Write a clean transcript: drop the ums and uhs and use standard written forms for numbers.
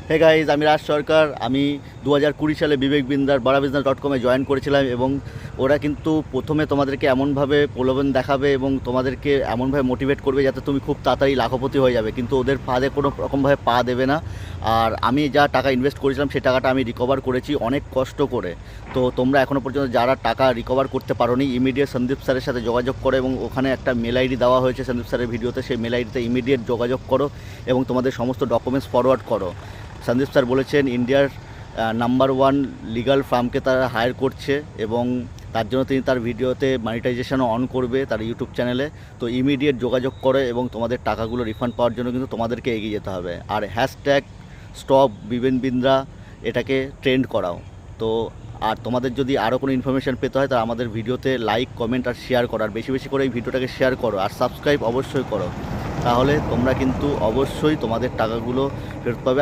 Hey guys, আমি রাজ সরকার। আমি 2020 সালে বিবেক বিন্দার badabusiness.com-এ জয়েন করেছিলাম এবং ওরা কিন্তু প্রথমে তোমাদেরকে এমনভাবে প্রলোভন দেখাবে এবং তোমাদেরকে এমনভাবে মোটিভেট করবে যাতে তুমি খুব তাড়াতাড়ি লাখপতি হয়ে যাবে, কিন্তু ওদের ফাঁদে কোনো রকমভাবে পা দেবে না। আর আমি যা টাকা ইনভেস্ট করেছিলাম সেই টাকাটা আমি রিকভার করেছি অনেক কষ্ট করে। তো তোমরা এখনও পর্যন্ত যারা টাকা রিকভার করতে পারোনি, ইমিডিয়েট সন্দীপ স্যারের সাথে যোগাযোগ করো এবং ওখানে একটা মেল আইডি দেওয়া হয়েছে সন্দীপ স্যারের ভিডিওতে, সেই মেল আইডিতে ইমিডিয়েট যোগাযোগ করো এবং তোমাদের সমস্ত ডকুমেন্টস ফরওয়ার্ড করো। সন্দীপ স্যার বলেছেন ইন্ডিয়ার নাম্বার 1 লিগাল ফার্মকে তারা হায়ার করছে এবং তার জন্য তিনি তার ভিডিওতে মনিটাইজেশনও অন করবে তার ইউটিউব চ্যানেলে। তো ইমিডিয়েট যোগাযোগ করে এবং তোমাদের টাকাগুলো রিফান্ড পাওয়ার জন্য কিন্তু তোমাদেরকে এগিয়ে যেতে হবে। আর হ্যাশট্যাগ স্টপ বিবেক বিন্দ্রা এটাকে ট্রেন্ড করাও। তো আর তোমাদের যদি আরও কোনো ইনফরমেশান পেতে হয় তা আমাদের ভিডিওতে লাইক, কমেন্ট আর শেয়ার করো, আর বেশি বেশি করে এই ভিডিওটাকে শেয়ার করো আর সাবস্ক্রাইব অবশ্যই করো। তাহলে তোমরা কিন্তু অবশ্যই তোমাদের টাকাগুলো ফেরত পাবে। আর